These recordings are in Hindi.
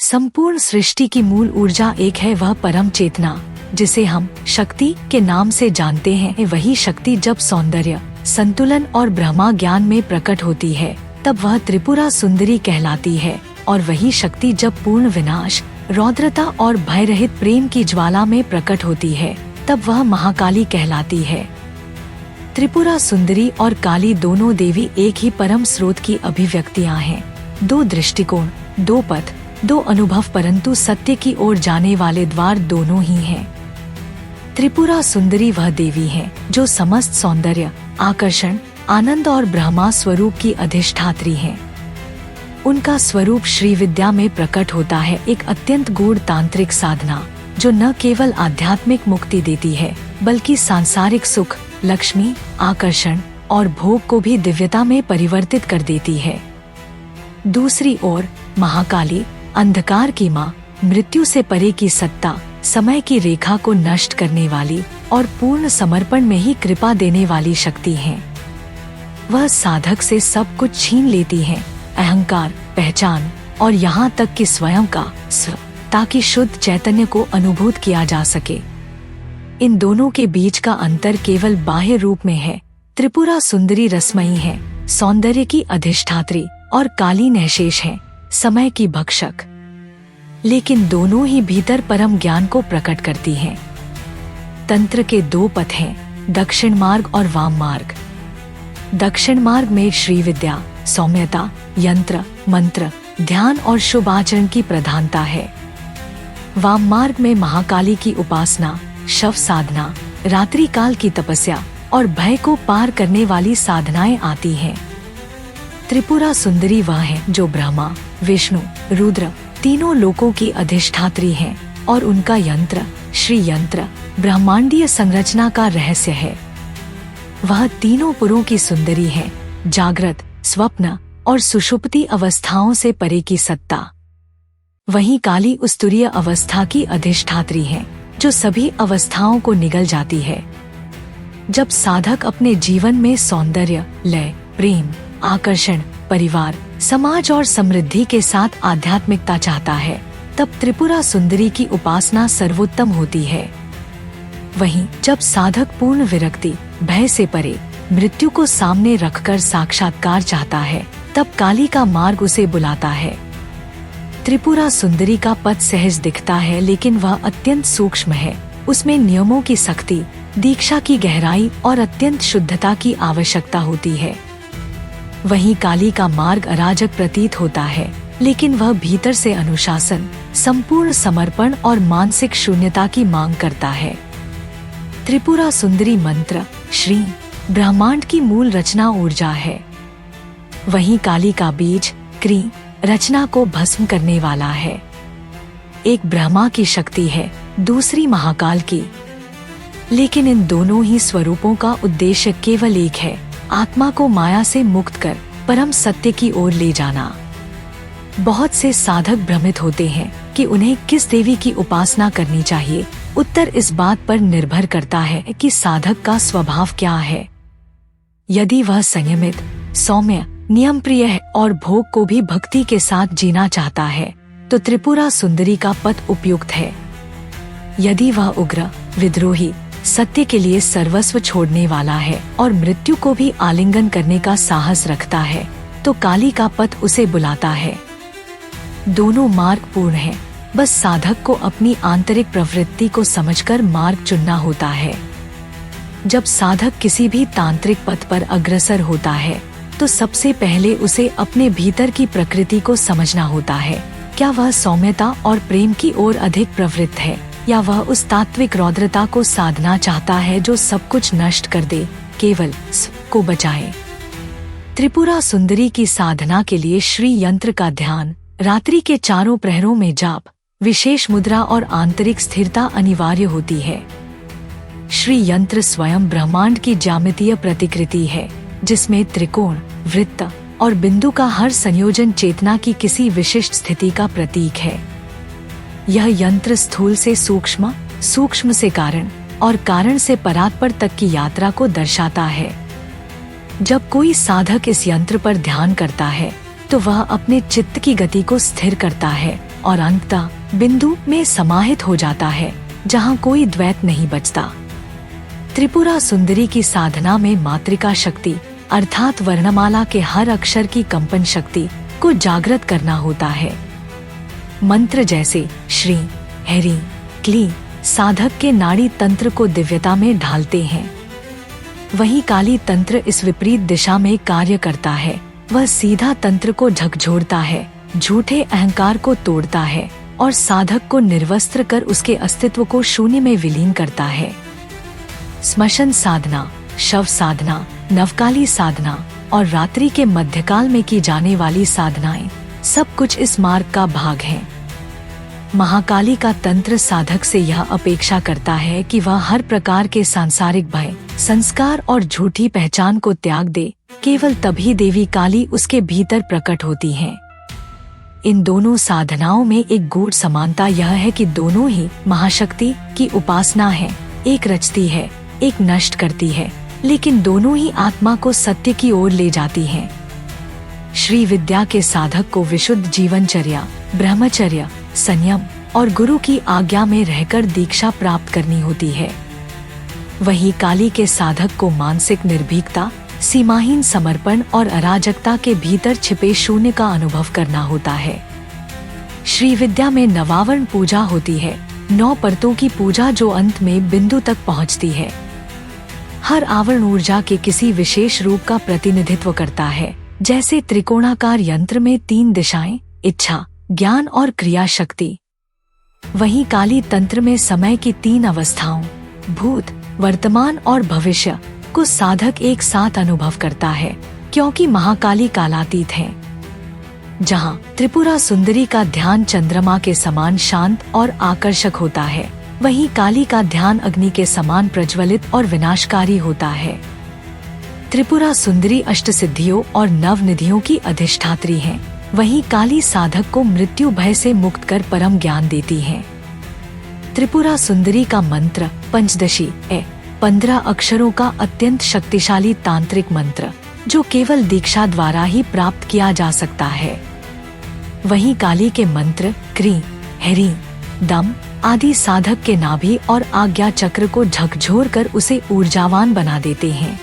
संपूर्ण सृष्टि की मूल ऊर्जा एक है, वह परम चेतना जिसे हम शक्ति के नाम से जानते हैं। वही शक्ति जब सौंदर्य, संतुलन और ब्रह्मा ज्ञान में प्रकट होती है तब वह त्रिपुरा सुंदरी कहलाती है, और वही शक्ति जब पूर्ण विनाश, रौद्रता और भय रहित प्रेम की ज्वाला में प्रकट होती है तब वह महाकाली कहलाती है। त्रिपुरा सुंदरी और काली दोनों देवी एक ही परम स्रोत की अभिव्यक्तियां हैं। दो दृष्टिकोण, दो पथ, दो अनुभव, परंतु सत्य की ओर जाने वाले द्वार दोनों ही हैं। त्रिपुरा सुंदरी वह देवी है जो समस्त सौंदर्य, आकर्षण, आनंद और ब्रह्मा स्वरूप की अधिष्ठात्री हैं। उनका स्वरूप श्री विद्या में प्रकट होता है, एक अत्यंत गूढ़ तांत्रिक साधना जो न केवल आध्यात्मिक मुक्ति देती है बल्कि सांसारिक सुख, लक्ष्मी, आकर्षण और भोग को भी दिव्यता में परिवर्तित कर देती है। दूसरी ओर महाकाली, अंधकार की माँ, मृत्यु से परे की सत्ता, समय की रेखा को नष्ट करने वाली और पूर्ण समर्पण में ही कृपा देने वाली शक्ति है। वह साधक से सब कुछ छीन लेती है, अहंकार, पहचान और यहाँ तक कि स्वयं का स्व, ताकि शुद्ध चैतन्य को अनुभूत किया जा सके। इन दोनों के बीच का अंतर केवल बाह्य रूप में है। त्रिपुरा सुंदरी रसमयी है, सौंदर्य की अधिष्ठात्री, और काली नैशेष है, समय की भक्षक। लेकिन दोनों ही भीतर परम ज्ञान को प्रकट करती हैं। तंत्र के दो पथ हैं, दक्षिण मार्ग और वाम मार्ग। दक्षिण मार्ग में श्री विद्या, सौम्यता, यंत्र, मंत्र, ध्यान और शुभ आचरण की प्रधानता है। वाम मार्ग में महाकाली की उपासना, शव साधना, रात्रि काल की तपस्या और भय को पार करने वाली साधनाएं आती हैं। त्रिपुरा सुंदरी वह है जो ब्रह्मा, विष्णु, रुद्र तीनों लोकों की अधिष्ठात्री हैं, और उनका यंत्र, श्री यंत्र, ब्रह्मांडीय संरचना का रहस्य है। वह तीनों पुरों की सुंदरी है, जागृत, स्वप्न और सुषुप्ति अवस्थाओं से परे की सत्ता। वहीं काली उस्तुरीय अवस्था की अधिष्ठात्री है जो सभी अवस्थाओं को निगल जाती है। जब साधक अपने जीवन में सौंदर्य, लय, प्रेम, आकर्षण, परिवार, समाज और समृद्धि के साथ आध्यात्मिकता चाहता है तब त्रिपुरा सुंदरी की उपासना सर्वोत्तम होती है। वहीं जब साधक पूर्ण विरक्ति, भय से परे, मृत्यु को सामने रखकर साक्षात्कार चाहता है तब काली का मार्ग उसे बुलाता है। त्रिपुरा सुंदरी का पथ सहज दिखता है लेकिन वह अत्यंत सूक्ष्म है। उसमें नियमों की सख्ती, दीक्षा की गहराई और अत्यंत शुद्धता की आवश्यकता होती है। वहीं काली का मार्ग अराजक प्रतीत होता है लेकिन वह भीतर से अनुशासन, संपूर्ण समर्पण और मानसिक शून्यता की मांग करता है। त्रिपुरा सुंदरी मंत्र, श्री, ब्रह्मांड की मूल रचना ऊर्जा है। वहीं काली का बीज, क्री, रचना को भस्म करने वाला है। एक ब्रह्मा की शक्ति है, दूसरी महाकाल की। लेकिन इन दोनों ही स्वरूपों का उद्देश्य केवल एक है, आत्मा को माया से मुक्त कर परम सत्य की ओर ले जाना। बहुत से साधक भ्रमित होते हैं कि उन्हें किस देवी की उपासना करनी चाहिए। उत्तर इस बात पर निर्भर करता है कि साधक का स्वभाव क्या है। यदि वह संयमित, सौम्य, नियम प्रिय है और भोग को भी भक्ति के साथ जीना चाहता है तो त्रिपुरा सुंदरी का पथ उपयुक्त है। यदि वह उग्र, विद्रोही, सत्य के लिए सर्वस्व छोड़ने वाला है और मृत्यु को भी आलिंगन करने का साहस रखता है तो काली का पथ उसे बुलाता है। दोनों मार्ग पूर्ण हैं, बस साधक को अपनी आंतरिक प्रवृत्ति को समझकर मार्ग चुनना होता है। जब साधक किसी भी तांत्रिक पथ पर अग्रसर होता है तो सबसे पहले उसे अपने भीतर की प्रकृति को समझना होता है। क्या वह सौम्यता और प्रेम की ओर अधिक प्रवृत्त है या वह उस तात्विक रौद्रता को साधना चाहता है जो सब कुछ नष्ट कर दे, केवल स्व को बचाए। त्रिपुरा सुंदरी की साधना के लिए श्री यंत्र का ध्यान, रात्रि के चारों प्रहरों में जाप, विशेष मुद्रा और आंतरिक स्थिरता अनिवार्य होती है। श्री यंत्र स्वयं ब्रह्मांड की ज्यामितीय प्रतिकृति है जिसमें त्रिकोण, वृत्त और बिंदु का हर संयोजन चेतना की किसी विशिष्ट स्थिति का प्रतीक है। यह यंत्र स्थूल से सूक्ष्म, सूक्ष्म से कारण और कारण से परात्पर तक की यात्रा को दर्शाता है। जब कोई साधक इस यंत्र पर ध्यान करता है तो वह अपने चित्त की गति को स्थिर करता है और अंततः बिंदु में समाहित हो जाता है जहाँ कोई द्वैत नहीं बचता। त्रिपुरा सुंदरी की साधना में मातृका शक्ति अर्थात वर्णमाला के हर अक्षर की कंपन शक्ति को जागृत करना होता है। मंत्र जैसे श्री, हरि, क्ली साधक के नाड़ी तंत्र को दिव्यता में ढालते हैं। वहीं काली तंत्र इस विपरीत दिशा में कार्य करता है। वह सीधा तंत्र को झकझोरता है, झूठे अहंकार को तोड़ता है और साधक को निर्वस्त्र कर उसके अस्तित्व को शून्य में विलीन करता है। स्मशन साधना, शव साधना, नवकाली साधना और रात्रि के मध्यकाल में की जाने वाली साधनाएं सब कुछ इस मार्ग का भाग हैं। महाकाली का तंत्र साधक से यह अपेक्षा करता है कि वह हर प्रकार के सांसारिक भय, संस्कार और झूठी पहचान को त्याग दे। केवल तभी देवी काली उसके भीतर प्रकट होती हैं। इन दोनों साधनाओं में एक गूढ़ समानता यह है कि दोनों ही महाशक्ति की उपासना है। एक रचती है, एक नष्ट करती है, लेकिन दोनों ही आत्मा को सत्य की ओर ले जाती हैं। श्री विद्या के साधक को विशुद्ध जीवनचर्या, ब्रह्मचर्य, संयम और गुरु की आज्ञा में रहकर दीक्षा प्राप्त करनी होती है। वहीं काली के साधक को मानसिक निर्भीकता, सीमाहीन समर्पण और अराजकता के भीतर छिपे शून्य का अनुभव करना होता है। श्री विद्या में नवावरण पूजा होती है, 9 परतों की पूजा जो अंत में बिंदु तक पहुंचती है। हर आवरण ऊर्जा के किसी विशेष रूप का प्रतिनिधित्व करता है, जैसे त्रिकोणाकार यंत्र में 3 दिशाएं, इच्छा, ज्ञान और क्रिया शक्ति। वहीं काली तंत्र में समय की 3 अवस्थाओं, भूत, वर्तमान और भविष्य को साधक एक साथ अनुभव करता है, क्योंकि महाकाली कालातीत है। जहाँ त्रिपुरा सुंदरी का ध्यान चंद्रमा के समान शांत और आकर्षक होता है, वहीं काली का ध्यान अग्नि के समान प्रज्वलित और विनाशकारी होता है। त्रिपुरा सुंदरी अष्ट सिद्धियों और नव निधियों की अधिष्ठात्री है, वहीं काली साधक को मृत्यु भय से मुक्त कर परम ज्ञान देती है। त्रिपुरा सुंदरी का मंत्र पंचदशी है, 15 अक्षरों का अत्यंत शक्तिशाली तांत्रिक मंत्र जो केवल दीक्षा द्वारा ही प्राप्त किया जा सकता है। वहीं काली के मंत्र क्री, हरि, दम आदि साधक के नाभि और आज्ञा चक्र को झकझोर कर उसे ऊर्जावान बना देते हैं।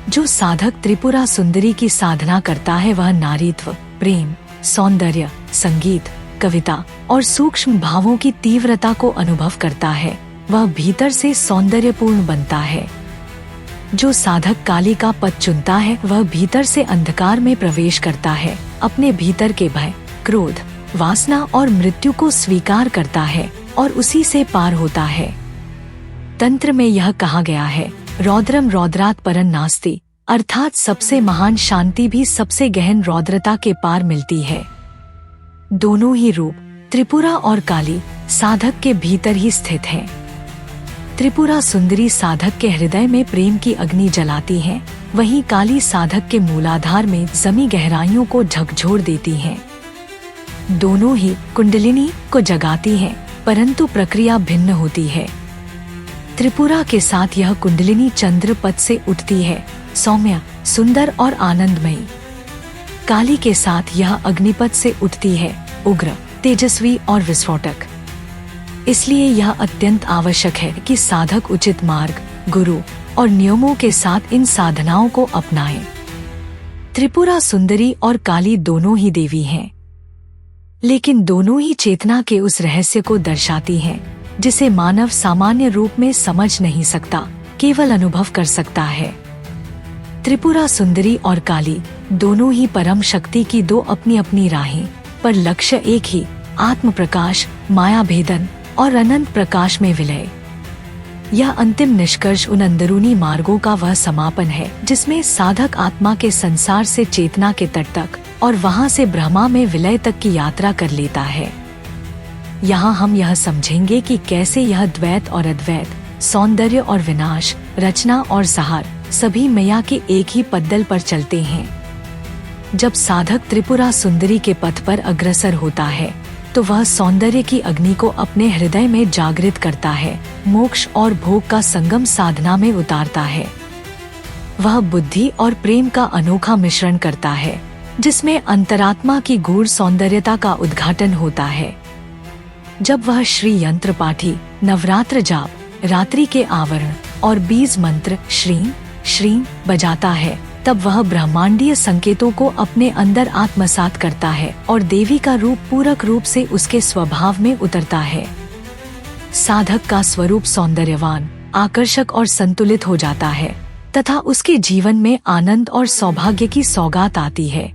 जो साधक त्रिपुरा सुंदरी की साधना करता है वह नारीत्व, प्रेम, सौंदर्य, संगीत, कविता और सूक्ष्म भावों की तीव्रता को अनुभव करता है। वह भीतर से सौंदर्यपूर्ण बनता है। जो साधक काली का पथ चुनता है वह भीतर से अंधकार में प्रवेश करता है, अपने भीतर के भय, क्रोध, वासना और मृत्यु को स्वीकार करता है और उसी से पार होता है। तंत्र में यह कहा गया है, रौद्रम रौद्रात परं नास्ति, अर्थात सबसे महान शांति भी सबसे गहन रौद्रता के पार मिलती है। दोनों ही रूप त्रिपुरा और काली साधक के भीतर ही स्थित हैं। त्रिपुरा सुंदरी साधक के हृदय में प्रेम की अग्नि जलाती है, वहीं काली साधक के मूलाधार में जमी गहराइयों को झकझोर देती है। दोनों ही कुंडलिनी को जगाती हैं, परंतु प्रक्रिया भिन्न होती है। त्रिपुरा के साथ यह कुंडलिनी चंद्र पथ से उठती है, सौम्य, सुंदर और आनंदमयी। काली के साथ यह अग्निपथ से उठती है, उग्र, तेजस्वी और विस्फोटक। इसलिए यह अत्यंत आवश्यक है कि साधक उचित मार्ग, गुरु और नियमों के साथ इन साधनाओं को अपनाएं। त्रिपुरा सुंदरी और काली दोनों ही देवी हैं, लेकिन दोनों ही चेतना के उस रहस्य को दर्शाती हैं जिसे मानव सामान्य रूप में समझ नहीं सकता, केवल अनुभव कर सकता है। त्रिपुरा सुंदरी और काली दोनों ही परम शक्ति की 2 अपनी अपनी राहें, पर लक्ष्य एक ही, आत्म प्रकाश, माया भेदन और अनंत प्रकाश में विलय। यह अंतिम निष्कर्ष उन अंदरूनी मार्गों का वह समापन है जिसमें साधक आत्मा के संसार से चेतना के तट तक और वहां से ब्रह्मा में विलय तक की यात्रा कर लेता है। यहाँ हम यह समझेंगे कि कैसे यह द्वैत और अद्वैत, सौंदर्य और विनाश, रचना और सहार सभी मैया के एक ही पद्दल पर चलते हैं। जब साधक त्रिपुरा सुंदरी के पथ पर अग्रसर होता है तो वह सौंदर्य की अग्नि को अपने हृदय में जागृत करता है, मोक्ष और भोग का संगम साधना में उतारता है। वह बुद्धि और प्रेम का अनोखा मिश्रण करता है, जिसमें अंतरात्मा की गूढ़ सौंदर्यता का उद्घाटन होता है। जब वह श्री यंत्र पाठी, नवरात्र जाप, रात्रि के आवरण और बीज मंत्र श्रीं श्रीं बजाता है, तब वह ब्रह्मांडीय संकेतों को अपने अंदर आत्मसात करता है और देवी का रूप पूरक रूप से उसके स्वभाव में उतरता है। साधक का स्वरूप सौंदर्यवान, आकर्षक और संतुलित हो जाता है तथा उसके जीवन में आनंद और सौभाग्य की सौगात आती है।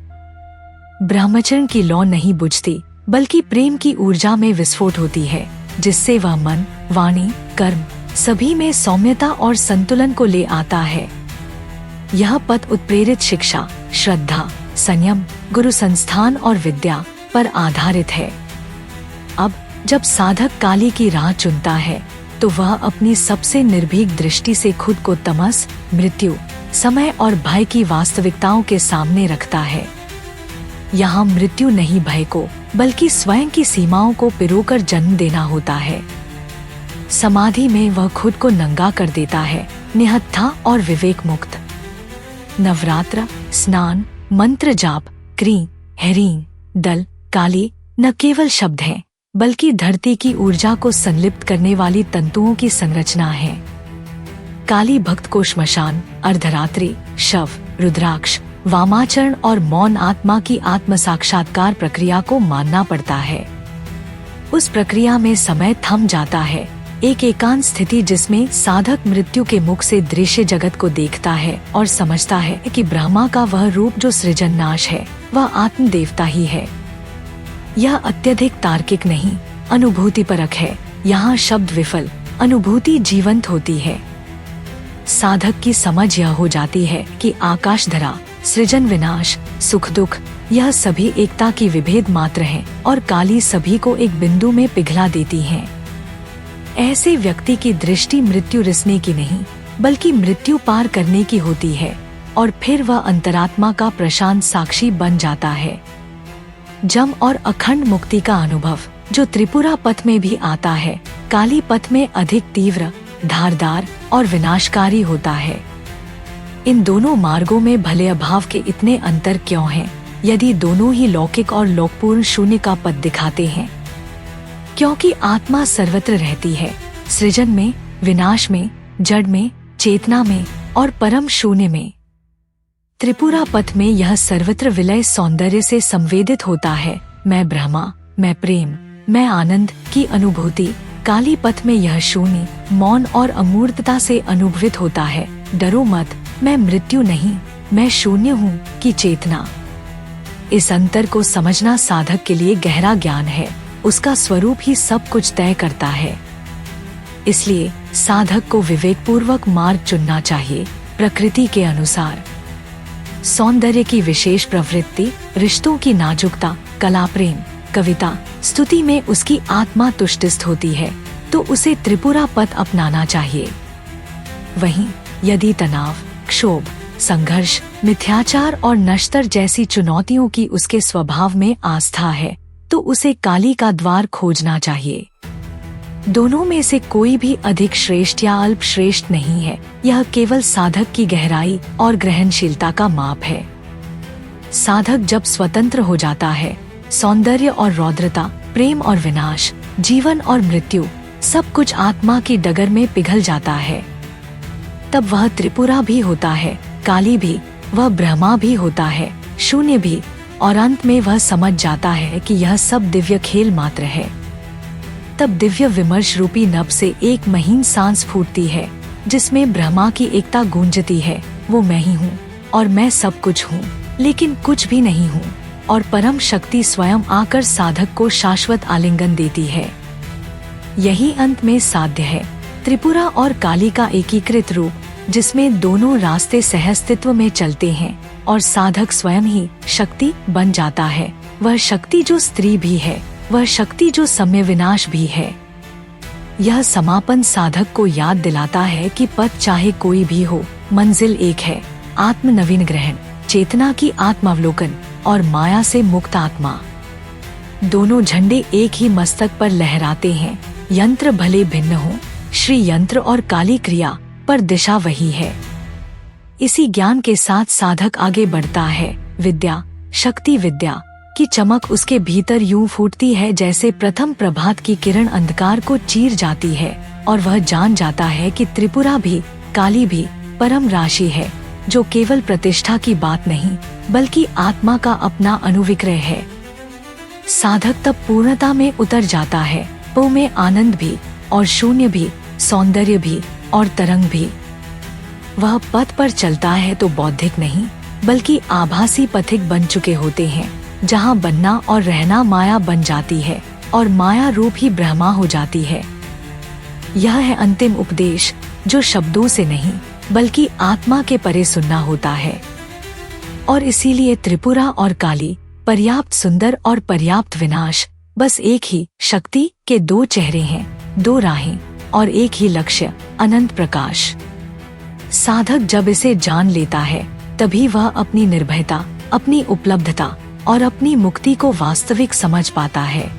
ब्रह्मचर्य की लौ नहीं बुझती, बल्कि प्रेम की ऊर्जा में विस्फोट होती है, जिससे वह मन, वाणी, कर्म सभी में सौम्यता और संतुलन को ले आता है। यह पथ उत्प्रेरित शिक्षा, श्रद्धा, संयम, गुरु संस्थान और विद्या पर आधारित है। अब जब साधक काली की राह चुनता है तो वह अपनी सबसे निर्भीक दृष्टि से खुद को तमस, मृत्यु, समय और भय की वास्तविकताओं के सामने रखता है। यहाँ मृत्यु नहीं भय को, बल्कि स्वयं की सीमाओं को पिरोकर जन्म देना होता है। समाधि में वह खुद को नंगा कर देता है, निहत्था और विवेक मुक्त। नवरात्र, स्नान, मंत्र जाप, क्रीं, ह्रीं, दल, काली न केवल शब्द हैं, बल्कि धरती की ऊर्जा को संलिप्त करने वाली तंतुओं की संरचना है। काली भक्त को श्मशान, अर्धरात्रि, शव, रुद्राक्ष, वामाचरण और मौन आत्मा की आत्म साक्षात्कार प्रक्रिया को मानना पड़ता है। उस प्रक्रिया में समय थम जाता है, एक एकांत स्थिति जिसमें साधक मृत्यु के मुख से दृश्य जगत को देखता है और समझता है कि ब्रह्मा का वह रूप जो सृजन नाश है, वह आत्म देवता ही है। यह अत्यधिक तार्किक नहीं, अनुभूति परक है। यहाँ शब्द विफल, अनुभूति जीवंत होती है। साधक की समझ यह हो जाती है कि आकाश धरा, सृजन विनाश, सुख दुख, यह सभी एकता की विभेद मात्र हैं और काली सभी को एक बिंदु में पिघला देती है। ऐसे व्यक्ति की दृष्टि मृत्यु रिसने की नहीं, बल्कि मृत्यु पार करने की होती है और फिर वह अंतरात्मा का प्रशांत साक्षी बन जाता है। जम और अखंड मुक्ति का अनुभव जो त्रिपुरा पथ में भी आता है, काली पथ में अधिक तीव्र, धारदार और विनाशकारी होता है। इन दोनों मार्गों में भले अभाव के इतने अंतर क्यों हैं, यदि दोनों ही लौकिक और लोकपूर्ण शून्य का पथ दिखाते हैं? क्योंकि आत्मा सर्वत्र रहती है, सृजन में, विनाश में, जड़ में, चेतना में और परम शून्य में। त्रिपुरा पथ में यह सर्वत्र विलय सौंदर्य से संवेदित होता है। मैं ब्रह्मा, मैं प्रेम, मैं आनंद की अनुभूति। काली पथ में यह शून्य, मौन और अमूर्तता से अनुभवित होता है। डरो मत, मैं मृत्यु नहीं, मैं शून्य हूँ की चेतना। इस अंतर को समझना साधक के लिए गहरा ज्ञान है। उसका स्वरूप ही सब कुछ तय करता है। इसलिए साधक को विवेकपूर्वक मार्ग चुनना चाहिए, प्रकृति के अनुसार। सौंदर्य की विशेष प्रवृत्ति, रिश्तों की नाजुकता, कला, प्रेम, कविता, स्तुति में उसकी आत्मा तुष्टिस्थ होती है तो उसे त्रिपुरा पथ अपनाना चाहिए। वहीं यदि तनाव, क्षोभ, संघर्ष, मिथ्याचार और नश्तर जैसी चुनौतियों की उसके स्वभाव में आस्था है तो उसे काली का द्वार खोजना चाहिए। दोनों में से कोई भी अधिक श्रेष्ठ या अल्प श्रेष्ठ नहीं है। यह केवल साधक की गहराई और ग्रहणशीलता का माप है। साधक जब स्वतंत्र हो जाता है, सौंदर्य और रौद्रता, प्रेम और विनाश, जीवन और मृत्यु, सब कुछ आत्मा की डगर में पिघल जाता है। तब वह त्रिपुरा भी होता है, काली भी, वह ब्रह्मा भी होता है, शून्य भी, और अंत में वह समझ जाता है कि यह सब दिव्य खेल मात्र है। तब दिव्य विमर्श रूपी नभ से एक महीन सांस फूटती है, जिसमें ब्रह्मा की एकता गूंजती है। वो मैं ही हूँ और मैं सब कुछ हूँ, लेकिन कुछ भी नहीं हूँ। और परम शक्ति स्वयं आकर साधक को शाश्वत आलिंगन देती है। यही अंत में साध्य है, त्रिपुरा और काली का एकीकृत रूप, जिसमें दोनों रास्ते सहअस्तित्व में चलते हैं और साधक स्वयं ही शक्ति बन जाता है। वह शक्ति जो स्त्री भी है, वह शक्ति जो समय विनाश भी है। यह समापन साधक को याद दिलाता है कि पथ चाहे कोई भी हो, मंजिल एक है। आत्म नवीन ग्रहण, चेतना की आत्मावलोकन और माया से मुक्त आत्मा। दोनों झंडे एक ही मस्तक पर लहराते हैं। यंत्र भले भिन्न हो, श्री यंत्र और काली क्रिया, पर दिशा वही है। इसी ज्ञान के साथ साधक आगे बढ़ता है। विद्या, शक्ति विद्या की चमक उसके भीतर यूं फूटती है जैसे प्रथम प्रभात की किरण अंधकार को चीर जाती है, और वह जान जाता है कि त्रिपुरा भी, काली भी परम राशि है, जो केवल प्रतिष्ठा की बात नहीं बल्कि आत्मा का अपना अनुविक्रय है। साधक तब पूर्णता में उतर जाता है, वो में आनंद भी और शून्य भी, सौंदर्य भी और तरंग भी। वह पथ पर चलता है तो बौद्धिक नहीं बल्कि आभासी पथिक बन चुके होते हैं, जहाँ बनना और रहना माया बन जाती है और माया रूप ही ब्रह्मा हो जाती है। यह है अंतिम उपदेश, जो शब्दों से नहीं बल्कि आत्मा के परे सुनना होता है। और इसीलिए त्रिपुरा और काली, पर्याप्त सुंदर और पर्याप्त विनाश, बस एक ही शक्ति के दो चेहरे हैं, दो राहें और एक ही लक्ष्य, अनंत प्रकाश। साधक जब इसे जान लेता है तभी वह अपनी निर्भयता, अपनी उपलब्धता और अपनी मुक्ति को वास्तविक समझ पाता है।